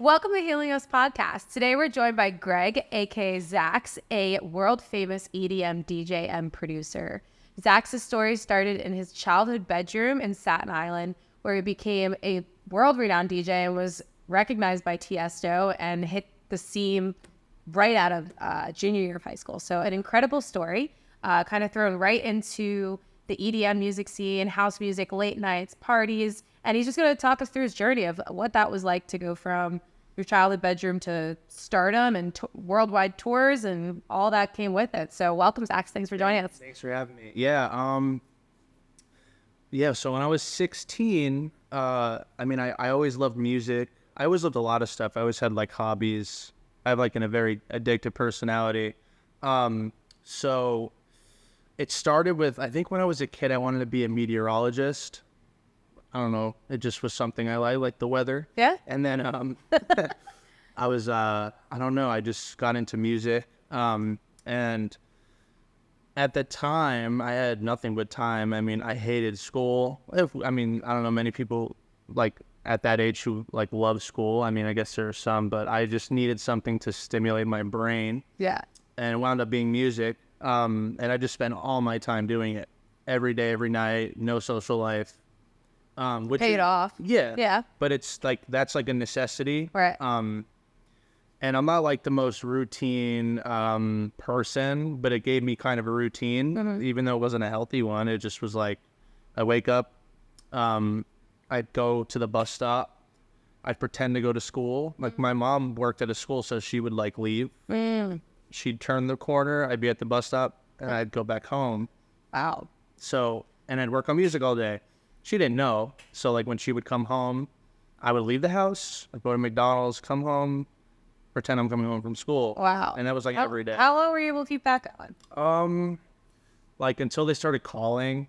Welcome to HealingUS Podcast. Today we're joined by Greg, aka Zaxx, a world-famous EDM DJ and producer. Zaxx's story started in his childhood bedroom in Staten Island, where he became a world-renowned DJ and was recognized by Tiësto and hit the scene right out of junior year of high school. So an incredible story, kind of thrown right into the EDM music scene, house music, late nights, parties. And he's just going to talk us through his journey of what that was like to go from your childhood bedroom to stardom and worldwide tours and all that came with it. So welcome, Zaxx. Thanks for joining us. Thanks for having me. Yeah. So when I was 16, I always loved music. I always loved a lot of stuff. I always had like hobbies. I have like a very addictive personality. So it started with, I think when I was a kid, I wanted to be a meteorologist. I don't know. It just was something I like the weather. Yeah. And then I was, I don't know. I just got into music. And at the time, I had nothing but time. I mean, I hated school. I don't know many people like at that age who like love school. I mean, I guess there are some, but I just needed something to stimulate my brain. Yeah. And it wound up being music. And I just spent all my time doing it every day, every night, no social life. Which paid off. Yeah. Yeah. But it's like, that's like a necessity. Right. And I'm not like the most routine person, but it gave me kind of a routine, even though it wasn't a healthy one. It just was like, I wake up, I'd go to the bus stop, I'd pretend to go to school. Like my mom worked at a school, so she would like leave. She'd turn the corner, I'd be at the bus stop, and I'd go back home. Wow. So, and I'd work on music all day. She didn't know. So like when she would come home, I would leave the house, I'd go to McDonald's, come home, pretend I'm coming home from school. Wow. And that was like every day. How long were you able to keep that going? Like until they started calling.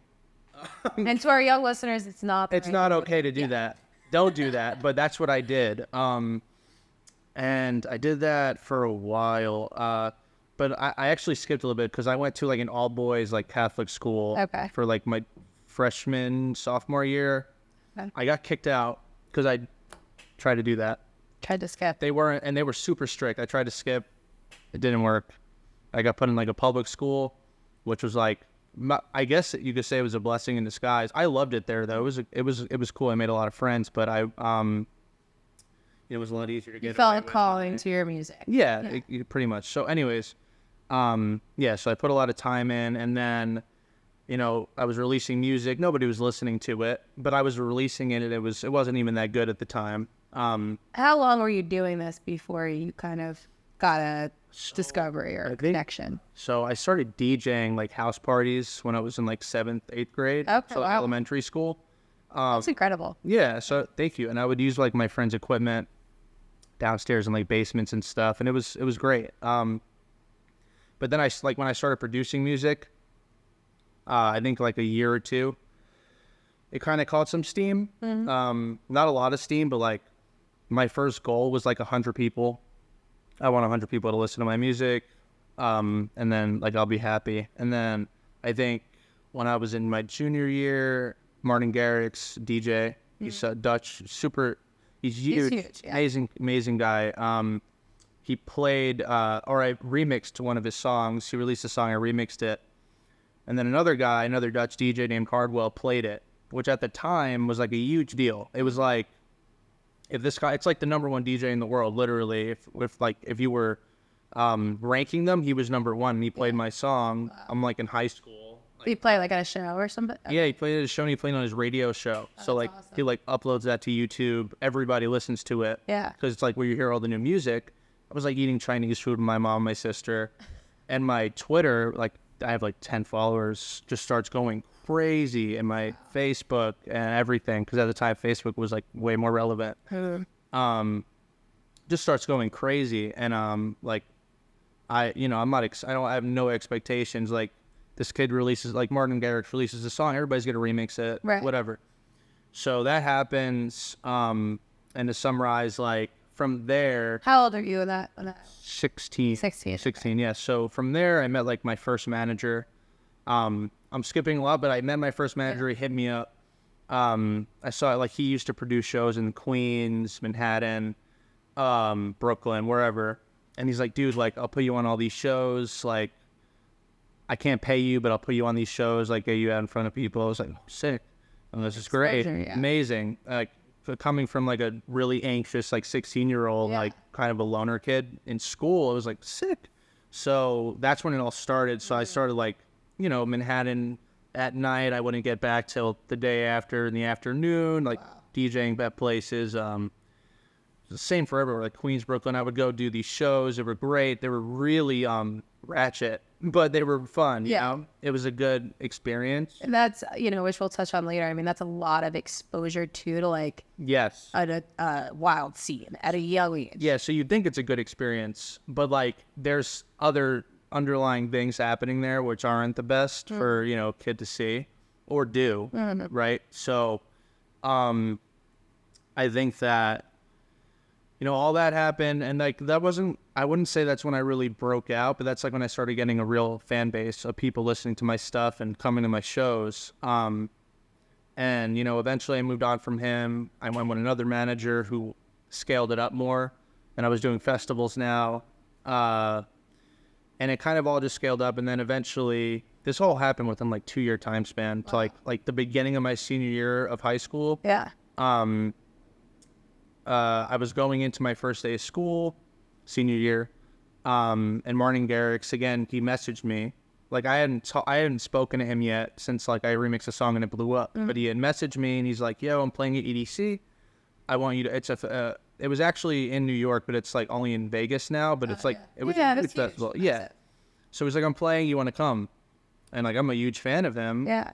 And to our young listeners, it's not Okay to do that. Don't do that. But that's what I did. And I did that for a while. But I actually skipped a little bit because I went to like an all boys like Catholic school for like my freshman, sophomore year. Okay. I got kicked out because I tried to do that. Tried to skip. They were super strict. I tried to skip. It didn't work. I got put in like a public school, which was like, I guess you could say it was a blessing in disguise. I loved it there though. It was cool. I made a lot of friends, but it was a lot easier to get. You felt a calling to your music. Yeah. Pretty much. So anyways, so I put a lot of time in, and then, I was releasing music. Nobody was listening to it, but I was releasing it, and it wasn't even that good at the time. How long were you doing this before you kind of got a discovery or connection? So I started DJing like house parties when I was in like 7th, 8th grade. Okay, so wow. Elementary school. That's incredible. Yeah, so thank you. And I would use like my friends' equipment downstairs in like basements and stuff, and it was great. But then when I started producing music, I think like a year or two, it kind of caught some steam. Not a lot of steam, but like my first goal was like 100 people. I want 100 people to listen to my music, and then like I'll be happy. And then I think when I was in my junior year, Martin Garrix, DJ, he's a Dutch, he's huge, yeah. amazing guy. He played, or I remixed one of his songs. He released a song, I remixed it. And then another Dutch DJ named Hardwell played it, which at the time was like a huge deal. It was like, if this guy, it's like the number one DJ in the world, literally. If you were ranking them, he was number one, and he played my song. Wow. I'm like in high school. Did he play like at a show or something? Okay. Yeah, he played at a show, and he played on his radio show. So like awesome. He like uploads that to YouTube. Everybody listens to it. Yeah. Because it's like where you hear all the new music. I was like eating Chinese food with my mom and my sister, and my Twitter, like I have like 10 followers, just starts going crazy, in my Facebook and everything, because at the time Facebook was like way more relevant. Just starts going crazy, and like I have no expectations. Like this kid releases, like Martin Garrix releases a song, everybody's gonna remix it, right. Whatever. So that happens, and to summarize, like from there. How old are you in that? 16. 16. 16, yeah. So from there, I met like my first manager. I'm skipping a lot, but I met my first manager. He hit me up. I saw like he used to produce shows in Queens, Manhattan. Brooklyn, wherever. And he's like, dude, like, I'll put you on all these shows. Like, I can't pay you, but I'll put you on these shows, like, get you out in front of people. I was like, oh, sick. And this is great. Yeah. Amazing. Like, coming from, like, a really anxious, like, 16-year-old, like, kind of a loner kid in school, it was, like, sick. So that's when it all started. So I started, like, you know, Manhattan at night. I wouldn't get back till the day after in the afternoon, like, DJing at places. The same for everywhere, like Queens, Brooklyn. I would go do these shows. They were great. They were really ratchet, but they were fun. You know? It was a good experience. And that's, you know, which we'll touch on later. I mean, that's a lot of exposure to like a wild scene at a young age. Yeah, so you'd think it's a good experience, but like there's other underlying things happening there which aren't the best for, you know, a kid to see or do, right? So I think that, you know, all that happened, and like that wasn't, I wouldn't say that's when I really broke out, but that's like when I started getting a real fan base of people listening to my stuff and coming to my shows. And, you know, eventually I moved on from him. I went with another manager who scaled it up more, and I was doing festivals now. And it kind of all just scaled up, and then eventually, this all happened within like 2-year time span to like the beginning of my senior year of high school. Yeah. I was going into my first day of school, senior year, and Martin Garrix, again, he messaged me. Like, I hadn't spoken to him yet since, like, I remixed a song and it blew up. But he had messaged me, and he's like, yo, I'm playing at EDC. I want you to, it was actually in New York, but it's, like, only in Vegas now. But it's, like, it was a huge festival. Yeah. So he's like, I'm playing, you want to come? And, like, I'm a huge fan of him. Yeah.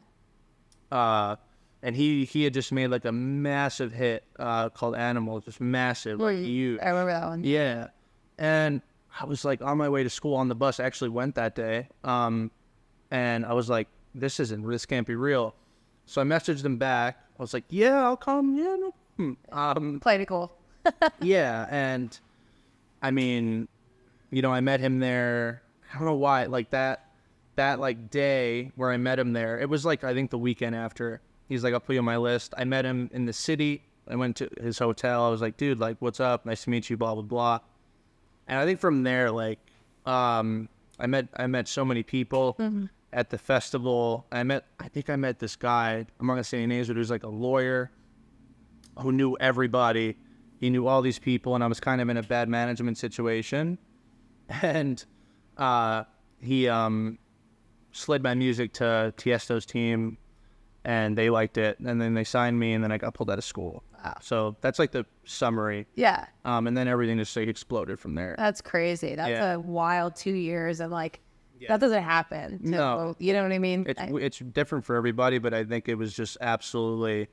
And he had just made like a massive hit called Animal, just massive, like huge. I remember that one. Yeah. And I was like on my way to school on the bus. I actually went that day. And I was like, this can't be real. So I messaged him back. I was like, yeah, I'll come. Yeah, no. Played it cool. Yeah. And I mean, you know, I met him there. I don't know why, like that like day where I met him there, it was like, I think the weekend after. He's like, I'll put you on my list. I met him in the city. I went to his hotel. I was like, dude, like, what's up? Nice to meet you, blah, blah, blah. And I think from there, like, I met so many people at the festival. I think I met this guy, I'm not going to say any names, but he was like a lawyer who knew everybody. He knew all these people, and I was kind of in a bad management situation. And he slid my music to Tiësto's team, and they liked it, and then they signed me, and then I got pulled out of school. Wow. So that's like the summary. Yeah. And then everything just like exploded from there. That's crazy. That's a wild 2 years, and like that doesn't happen. No. You know what I mean? It's different for everybody, but I think it was just absolutely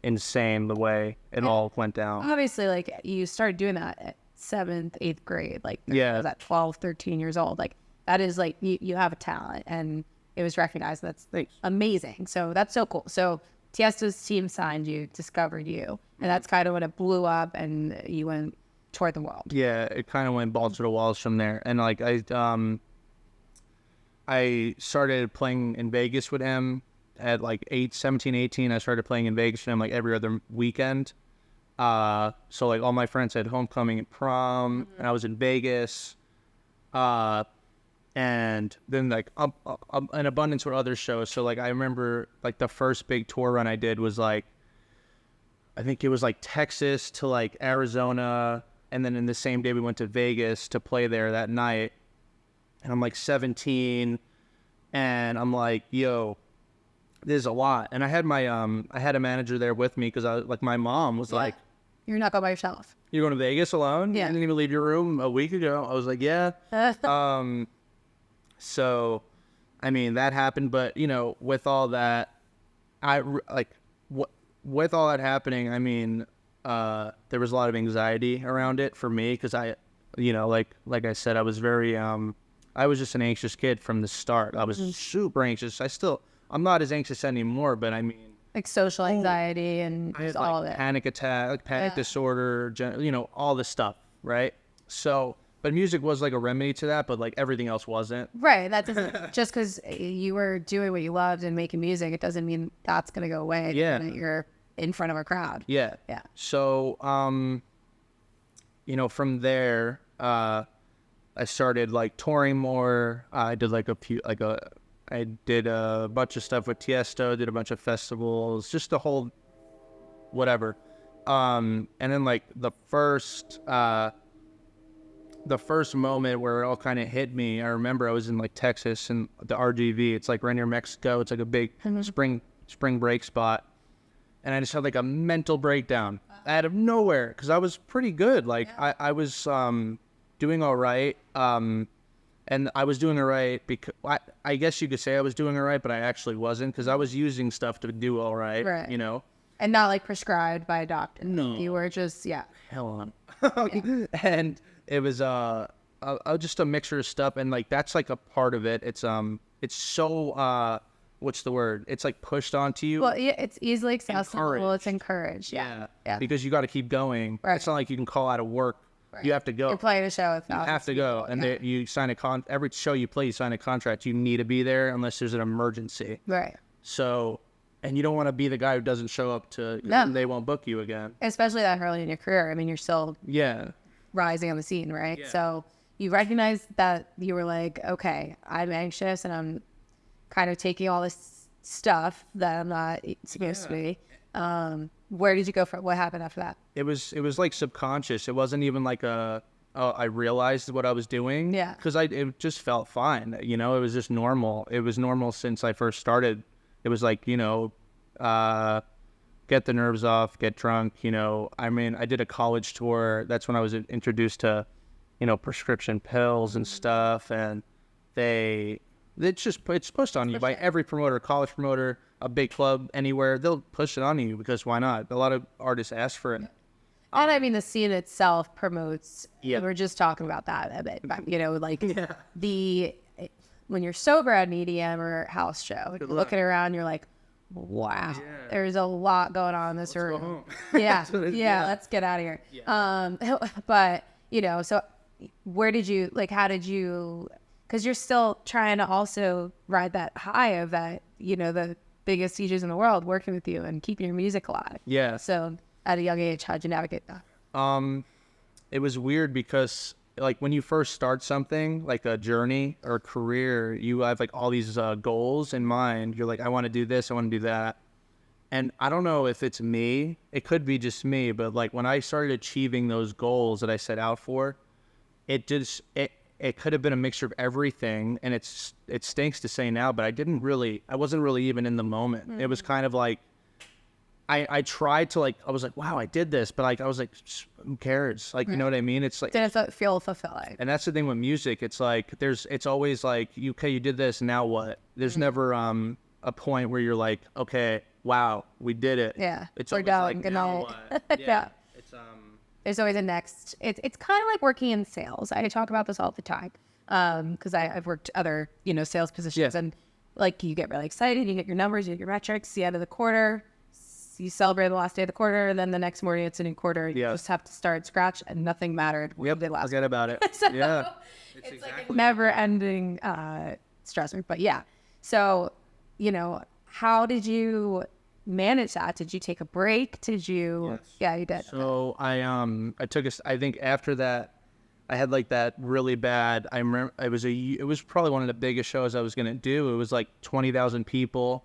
insane the way it all went down. Obviously, like you started doing that at 7th, 8th grade. Like I was at 12, 13 years old. Like that is like you have a talent, and it was recognized. That's amazing. So that's so cool. So Tiësto's team signed you, discovered you, and that's kind of when it blew up and you went toward the world. Yeah, it kind of went balls to the walls from there. And like I started playing in Vegas with him at like 17, 18. I started playing in Vegas with him like every other weekend. So like all my friends had homecoming and prom, and I was in Vegas. And then like an abundance with other shows. So like I remember like the first big tour run I did was like, I think it was like Texas to like Arizona, and then in the same day we went to Vegas to play there that night. And I'm like 17, and I'm like, yo, this is a lot. And I had my I had a manager there with me because I like my mom was like, you're not going by yourself. You're going to Vegas alone? Yeah. You didn't even leave your room a week ago. I was like, yeah. So, I mean, that happened, but, you know, with all that, with all that happening, I mean, there was a lot of anxiety around it for me, because I, you know, like I said, I was very, I was just an anxious kid from the start. I was super anxious. I'm not as anxious anymore, but I mean. Like social anxiety and I had all like of it. Panic attack, like panic disorder, you know, all this stuff, right? So. But music was like a remedy to that, but like everything else wasn't. Right. That doesn't, just because you were doing what you loved and making music, it doesn't mean that's going to go away. Yeah. When you're in front of a crowd. Yeah. Yeah. So, you know, from there, I started like touring more. I did I did a bunch of stuff with Tiësto, did a bunch of festivals, just the whole whatever. And then like the first moment where it all kind of hit me, I remember I was in like Texas and the RGV, it's like right near Mexico. It's like a big spring break spot. And I just had like a mental breakdown out of nowhere because I was pretty good. Like I was doing all right. And I was doing all right because I guess you could say I was doing all right, but I actually wasn't because I was using stuff to do all right, you know? And not like prescribed by a doctor. No. You were just, Hell on. And it was just a mixture of stuff. And like, that's like a part of it. It's so, what's the word? It's like pushed onto you. Well, yeah, it's easily accessible. Encouraged. It's encouraged. Yeah. Because you got to keep going. Right. It's not like you can call out of work. Right. You have to go. You're playing a show with you have to go. And you sign every show you play, you sign a contract. You need to be there unless there's an emergency. Right. So, and you don't want to be the guy who doesn't show up and they won't book you again. Especially that early in your career. I mean, you're still rising on the scene, right? Yeah. So you recognize that you were like, okay, I'm anxious and I'm kind of taking all this stuff that I'm not supposed to be. Where did you go from? What happened after that? It was like subconscious. It wasn't even like I realized what I was doing. Yeah. Because it just felt fine. You know, it was just normal. It was normal since I first started. It was like, you know, get the nerves off, get drunk. You know, I mean, I did a college tour. That's when I was introduced to, you know, prescription pills and stuff. And it's pushed on you by every promoter, college promoter, a big club, anywhere. They'll push it on you because why not? A lot of artists ask for it. And I mean, the scene itself promotes. Yeah. We're just talking about that a bit. You know, like when you're sober at an EDM or house show, you're looking around, you're like, wow, there's a lot going on in this room. Yeah. Let's get out of here. Yeah. But, you know, so where did you, like, how did you, because you're still trying to also ride that high of that, you know, the biggest DJs in the world working with you and keeping your music alive. Yeah. So at a young age, how'd you navigate that? It was weird because like when you first start something like a journey or a career, you have like all these goals in mind. You're like, I want to do this, I want to do that. And I don't know if it's me, it could be just me, but like when I started achieving those goals that I set out for, it could have been a mixture of everything. And it stinks to say now, but I wasn't really even in the moment. Mm-hmm. It was kind of like, I tried to like, I was like, wow, I did this. But like, I was like, who cares? Like, you know what I mean? It's like, didn't feel fulfilling. And that's the thing with music. It's like, it's always like, you did this, now what? There's never a point where you're like, okay, wow, we did it. Yeah. It's we're done. like, now what? Yeah. It's there's always a next. It's kind of like working in sales. I talk about this all the time because I've worked other, you know, sales positions, and like you get really excited, you get your numbers, you get your metrics, the end of the quarter, you celebrate the last day of the quarter, and then the next morning it's a new quarter. You just have to start scratch, and nothing mattered. Forget about it. So yeah, it's exactly like a never-ending stressor. But yeah, so you know, how did you manage that? Did you take a break? Did you? Yes. Yeah, you did. So I took I think after that, I had like that really bad. I remember it was probably one of the biggest shows I was gonna do. It was like 20,000 people.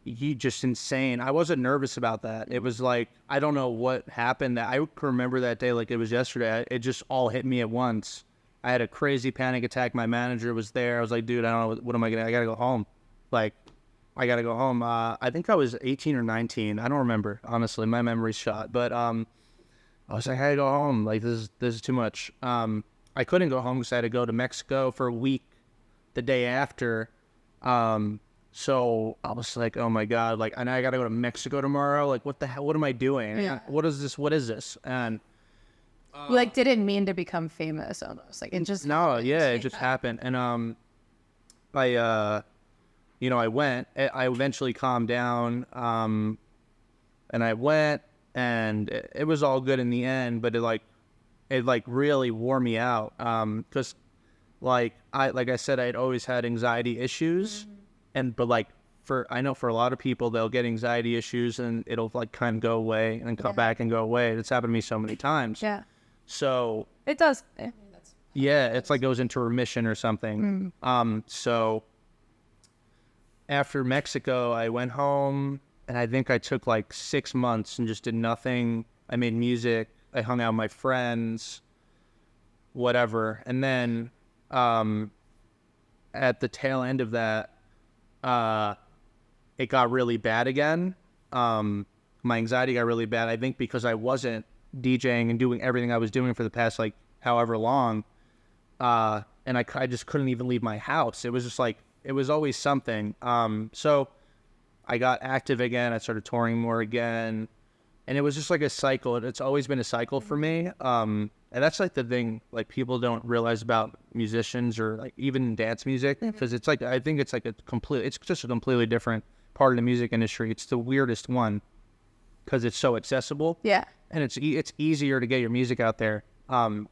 Just insane. I wasn't nervous about that. It was like, I don't know what happened. I remember that day like it was yesterday. It just all hit me at once. I had a crazy panic attack. My manager was there. I was like, dude, I don't know. What am I gotta go home. Like, I gotta go home. I think I was 18 or 19. I don't remember. Honestly, my memory's shot. But I was like, I gotta go home. Like, this is too much. I couldn't go home because I had to go to Mexico for a week the day after. So I was like, oh my God, like, and I got to go to Mexico tomorrow. Like, what the hell, what am I doing? Yeah. What is this? And like, didn't mean to become famous almost. Like, it just happened. It just happened. And, I went, I eventually calmed down. And I went, and it was all good in the end, but it really wore me out. Cause like I said, I'd always had anxiety issues. Mm-hmm. But I know for a lot of people, they'll get anxiety issues and it'll like kind of go away and then come back and go away. It's happened to me so many times. Yeah. So It does. yeah, it's like goes into remission or something. So after Mexico, I went home, and I think I took like 6 months and just did nothing. I made music. I hung out with my friends, whatever. And then at the tail end of that, it got really bad again. My anxiety got really bad, I think, because I wasn't DJing and doing everything I was doing for the past, like, however long. And I just couldn't even leave my house. It was just like, it was always something. So I got active again. I started touring more again. And it was just like a cycle. It's always been a cycle for me. And that's like the thing, like, people don't realize about musicians or like even dance music, because it's like, I think it's like it's just a completely different part of the music industry. It's the weirdest one because it's so accessible. Yeah. And it's easier to get your music out there. But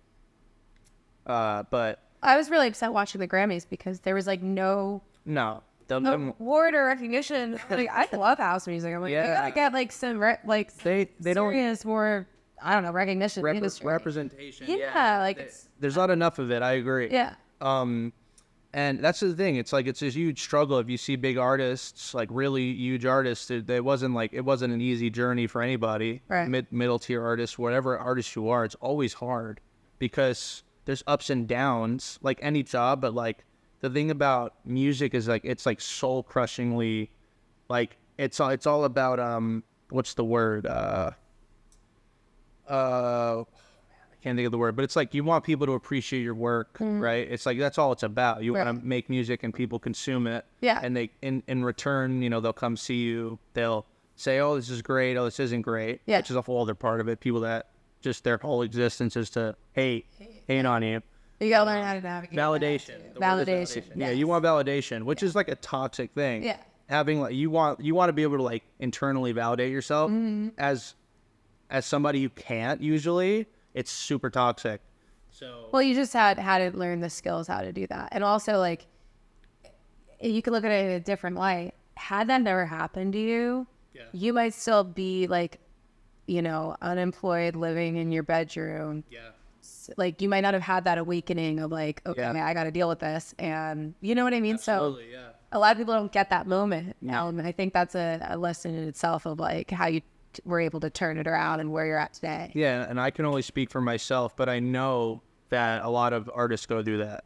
I was really upset watching the Grammys because there was like no award or recognition. Like, I love house music. I'm like, you gotta get like some they serious don't more, I don't know, recognition in the industry. representation. Yeah, like there's not enough of it. I agree. Yeah. And that's the thing. It's like, it's a huge struggle. If you see big artists, like really huge artists, it wasn't an easy journey for anybody. Right. Middle tier artists, whatever artist you are, it's always hard because there's ups and downs, like any job. But like the thing about music is like, it's like soul crushingly, like it's all about, what's the word? I can't think of the word, but it's like you want people to appreciate your work, right? It's like that's all it's about. You want to make music and people consume it, and they in return, you know, they'll come see you. They'll say, "Oh, this is great. Oh, this isn't great," which is a whole other part of it. People that just their whole existence is to hate on you. You gotta learn how to navigate validation. Validation. Yeah, you want validation, which is like a toxic thing. Yeah, having like you want to be able to like internally validate yourself as somebody you can't usually. It's super toxic. So well, you just had to learn the skills how to do that. And also, like, you could look at it in a different light. Had that never happened to you, you might still be like, you know, unemployed, living in your bedroom. Yeah. Like, you might not have had that awakening of like, okay, I got to deal with this. And you know what I mean? Absolutely, so a lot of people don't get that moment. And I think that's a lesson in itself of like how you were able to turn it around and where you're at today. Yeah, and I can only speak for myself, but I know that a lot of artists go through that.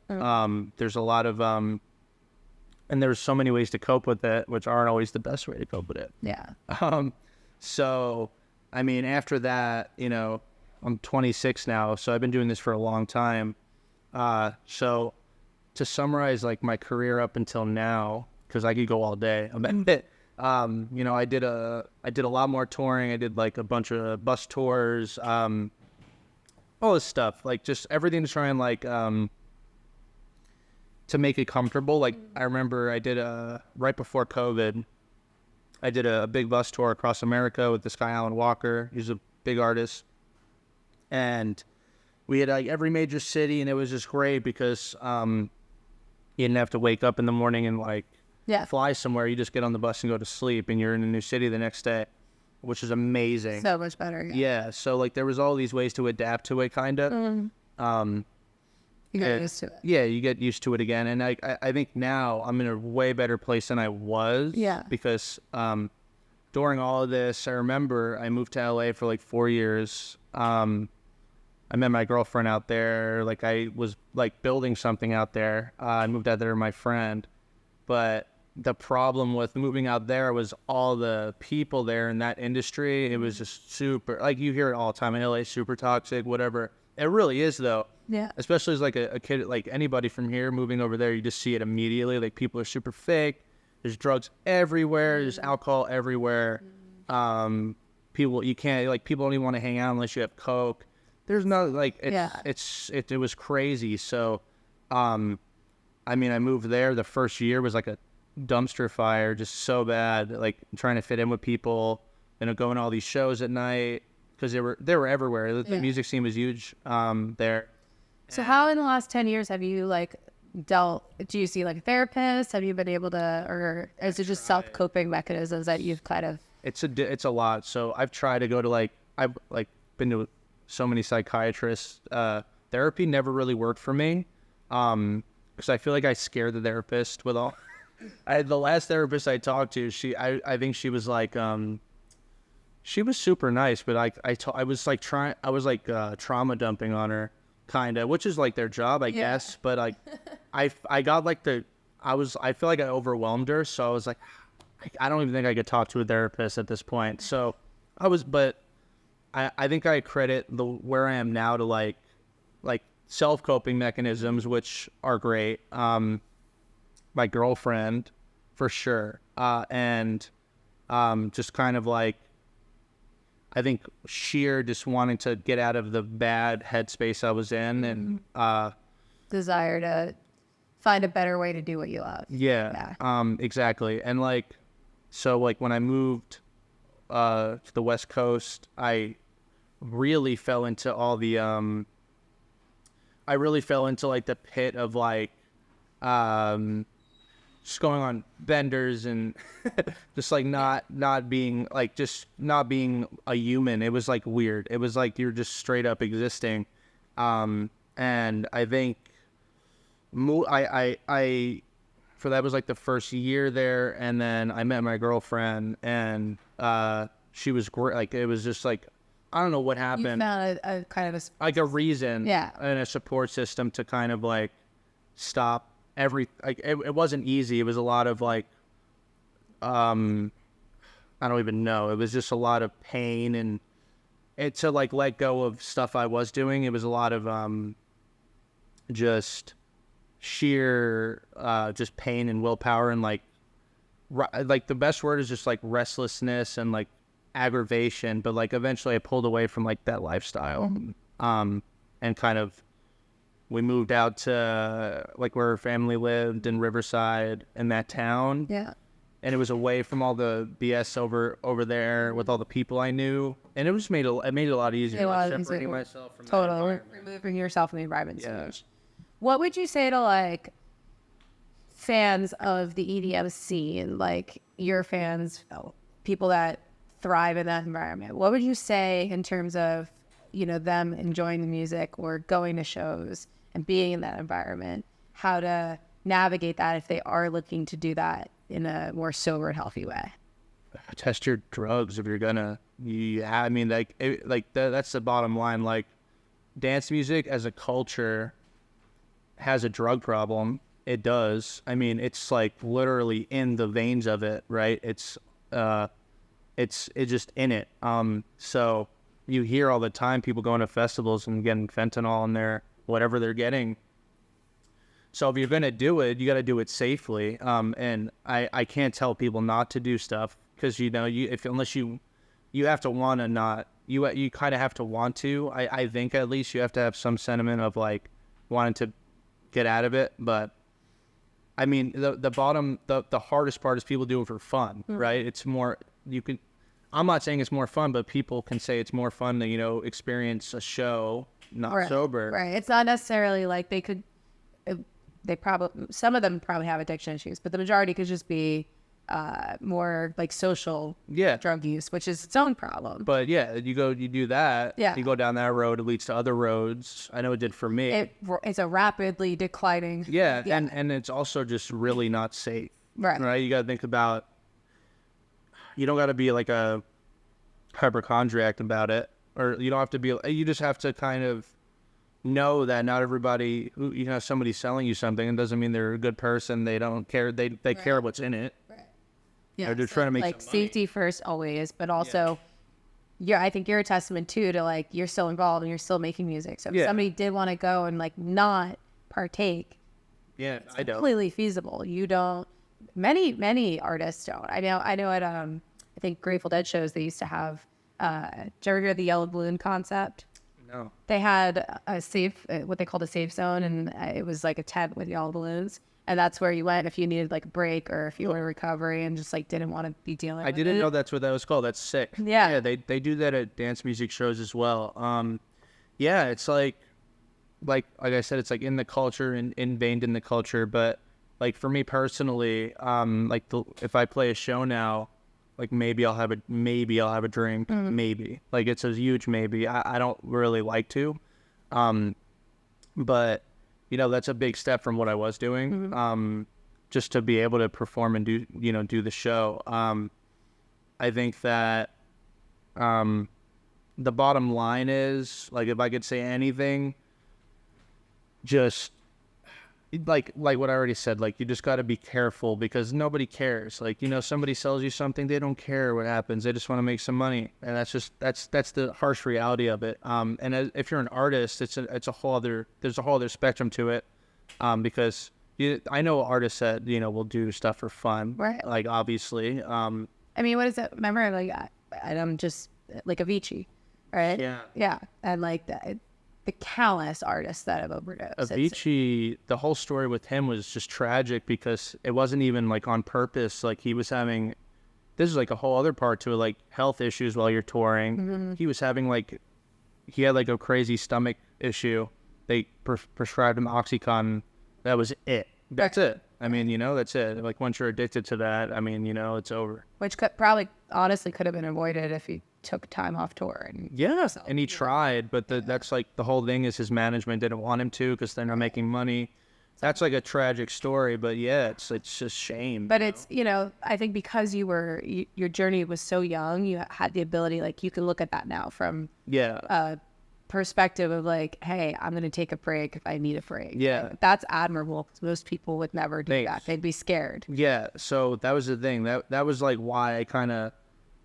There's a lot of and there's so many ways to cope with it, which aren't always the best way to cope with it. Yeah. So I mean, after that, you know, I'm 26 now, so I've been doing this for a long time. So to summarize like my career up until now, because I could go all day about it. You know, I did a lot more touring. I did like a bunch of bus tours, all this stuff, like just everything to try and like, to make it comfortable. Like I remember I did right before COVID, I did a big bus tour across America with this guy, Alan Walker. He's a big artist. And we had like every major city, and it was just great because, you didn't have to wake up in the morning and like, fly somewhere. You just get on the bus and go to sleep, and you're in a new city the next day, which is amazing. So much better. Yeah. So like there was all these ways to adapt to it, kind of. You get used to it. Yeah, you get used to it again, and I think now I'm in a way better place than I was. Yeah. Because during all of this, I remember I moved to LA for like 4 years. I met my girlfriend out there. Like I was like building something out there. I moved out there with my friend, but the problem with moving out there was all the people there in that industry. It was just super, like you hear it all the time in LA, super toxic, whatever. It really is though. Yeah. Especially as like a kid, like anybody from here moving over there, you just see it immediately. Like people are super fake. There's drugs everywhere. There's alcohol everywhere. People, you can't, like people don't even want to hang out unless you have Coke. There's no, like, it was crazy. So, I mean, I moved there. The first year was like a dumpster fire, just so bad. Like trying to fit in with people, and going to all these shows at night because they were everywhere. The music scene was huge there. So how in the last 10 years have you like do you see like a therapist? Have you been able to, or is it just self-coping mechanisms that you've kind of? It's a lot. So I've tried to go to I've been to so many psychiatrists. Therapy never really worked for me, because I feel like I scared the therapist with all. The last therapist I talked to, I think she was like, she was super nice, but I was like trauma dumping on her, kind of, which is like their job, I guess. But like, I got like I feel like I overwhelmed her, so I was like, I don't even think I could talk to a therapist at this point. So but I think I credit where I am now to like self-coping mechanisms, which are great. My girlfriend, for sure. And just kind of like, I think sheer just wanting to get out of the bad headspace I was in, and desire to find a better way to do what you love. Yeah. Exactly. And like, so like when I moved to the West Coast, I really fell into all the I really fell into like the pit of like just going on benders and just like not being a human. It was like weird. It was like you're just straight up existing. And I think I for that was like the first year there, and then I met my girlfriend, and she was great. Like it was just like, I don't know what happened. You found a kind of a reason, yeah, and a support system to kind of like stop like it wasn't easy. It was a lot of like, I don't even know. It was just a lot of pain, and to like let go of stuff I was doing. It was a lot of just sheer just pain and willpower, and like the best word is just like restlessness and like aggravation. But like eventually I pulled away from like that lifestyle, and kind of we moved out to like where her family lived in Riverside, in that town. Yeah. And it was away from all the BS over there with all the people I knew, and it was made it a lot easier. Like separating myself from totally removing yourself from the environment. Yeah. What would you say to like fans of the EDM scene, like your fans, people that thrive in that environment? What would you say in terms of, you know, them enjoying the music or going to shows and being in that environment, how to navigate that if they are looking to do that in a more sober and healthy way? Test your drugs if you're gonna. I mean, that's the bottom line. Like, dance music as a culture has a drug problem. It does. I mean, it's like literally in the veins of it, right? It's just in it. So you hear all the time people going to festivals and getting fentanyl in their whatever they're getting. So if you're gonna do it, you got to do it safely. And I can't tell people not to do stuff, because unless you have to want to not. You kind of have to want to. I think at least you have to have some sentiment of like wanting to get out of it. But I mean, the hardest part is people do it for fun, right? It's more, I'm not saying it's more fun, but people can say it's more fun to, experience a show not sober. Right. It's not necessarily like some of them probably have addiction issues, but the majority could just be more like social drug use, which is its own problem. But yeah, you do that. Yeah. You go down that road, it leads to other roads. I know it did for me. It's a rapidly declining. Yeah. And it's also just really not safe. Right. You got to think about, you don't got to be like a hypochondriac about it, or you don't have to be, you just have to kind of know that not everybody who, somebody's selling you something, it doesn't mean they're a good person. They don't care. They care what's in it. Right. Yeah. They're trying to make like safety first always, but also I think you're a testament too to like, you're still involved and you're still making music. So if somebody did want to go and like not partake, it's I don't. Completely feasible. You don't, many artists don't. I know at, I think Grateful Dead shows, they used to have, did you ever hear the yellow balloon concept? No. They had a safe, what they called a safe zone, and it was like a tent with yellow balloons, and that's where you went if you needed like a break or if you were in recovery and just like didn't want to be dealing with it. I didn't know that's what that was called. That's sick. Yeah, they do that at dance music shows as well. It's like I said, it's like in the culture and ingrained in the culture. But like for me personally, if I play a show now, like maybe I'll have a drink, maybe. Like it's a huge maybe. I don't really like to, but you know, that's a big step from what I was doing. Just to be able to perform and do the show. I think that the bottom line is, like, if I could say anything, just like what I already said, like, you just got to be careful because nobody cares. Like, you know, somebody sells you something, they don't care what happens. They just want to make some money. And that's the harsh reality of it. If you're an artist, there's a whole other spectrum to it. Because I know artists that, you know, will do stuff for fun. Right. Like, obviously. I mean, what is it? Remember, like, I'm just like Avicii, right? Yeah. Yeah. And like the countless artists that have overdosed. Avicii, the whole story with him was just tragic because it wasn't even like on purpose. Like he was having, this is like a whole other part to it, like health issues while you're touring. He was having he had like a crazy stomach issue. They prescribed him OxyContin. That was it. That's it. I mean, you know, that's it. Like once you're addicted to that, I mean, you know, it's over. Which probably honestly could have been avoided if he took time off tour. And he tried, but that's like the whole thing is his management didn't want him to because they're not making money. That's like a tragic story, but yeah, it's just shame. But it's, you know, I think because your journey was so young, you had the ability, like you can look at that now from perspective of like, hey, I'm going to take a break if I need a break. Yeah. Like, that's admirable because most people would never do that. They'd be scared. Yeah. So that was the thing. That was like why I kind of,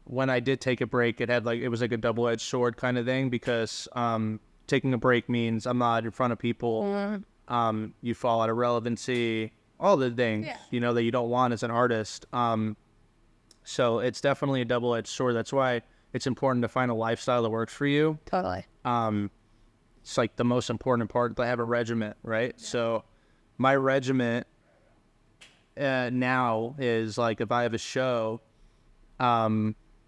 when I did take a break, it was like a double-edged sword kind of thing because taking a break means I'm not in front of people. You fall out of relevancy, all the things, you know, that you don't want as an artist. So it's definitely a double-edged sword. That's why it's important to find a lifestyle that works for you. Totally. It's like the most important part. I have a regiment, right? Yeah. So my regiment now is like if I have a show,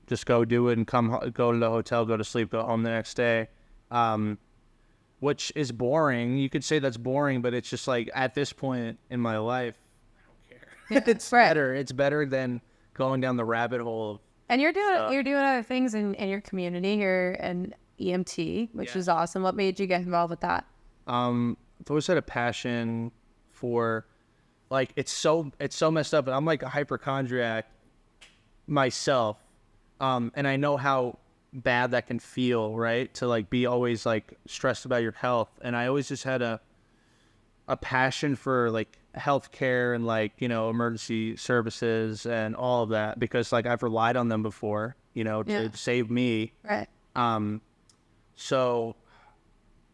just go do it and go to the hotel, go to sleep, go home the next day, which is boring. You could say that's boring, but it's just like at this point in my life, I don't care. It's better. It's better than going down the rabbit hole of And you're doing other things in your community. You're an EMT, which is awesome. What made you get involved with that? I've always had a passion for, like, it's so messed up. I'm like a hypochondriac myself, and I know how bad that can feel, right? To like be always like stressed about your health, and I always just had a passion for like healthcare and like, you know, emergency services and all of that because like I've relied on them before, you know, to save me. Right. So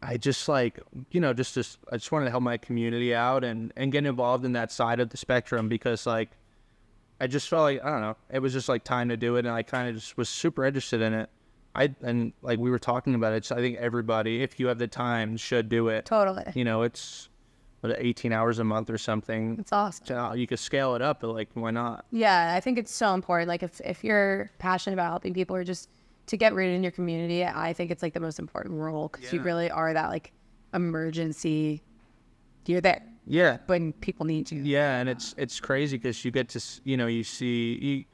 I just like, you know, I just wanted to help my community out and get involved in that side of the spectrum because like I just felt like, I don't know, it was just like time to do it, and I kind of just was super interested in it. And like we were talking about it, so I think everybody, if you have the time, should do it. Totally. You know, it's 18 hours a month or something. It's awesome. So you could scale it up, but like, why not? Yeah, I think it's so important. Like if you're passionate about helping people or just to get rooted in your community, I think it's like the most important role because you really are that like emergency. You're there. Yeah. When people need you. Yeah, and it's crazy because you get to, you know, you see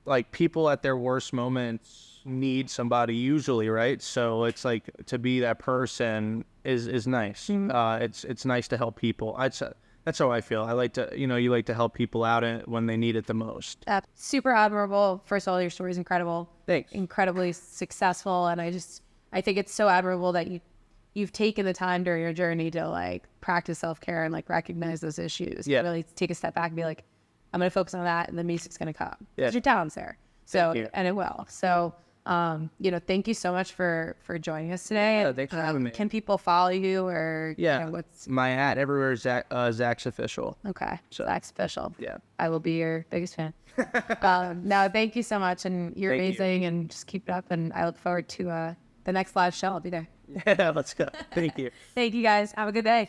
like people at their worst moments need somebody usually, right? So it's like to be that person is nice. It's nice to help people. That's how I feel. I like to, you know, you like to help people out when they need it the most. Super admirable. First of all, your story is incredible. Thanks. Incredibly successful, and I think it's so admirable that you've taken the time during your journey to like practice self-care and like recognize those issues. Yeah. Really take a step back and be like, I'm going to focus on that, and the music's going to come. Yeah. 'Cause your talent's there. So, and it will. So, you know, thank you so much for joining us today. Yeah, thanks for having me. Can people follow you or, you know, what's my ad everywhere is Zaxx Official. Okay. So, Zaxx Official. Yeah. I will be your biggest fan. No, thank you so much. And you're amazing and just keep it up. And I look forward to the next live show. I'll be there. Yeah, let's go. Thank you. Thank you guys. Have a good day.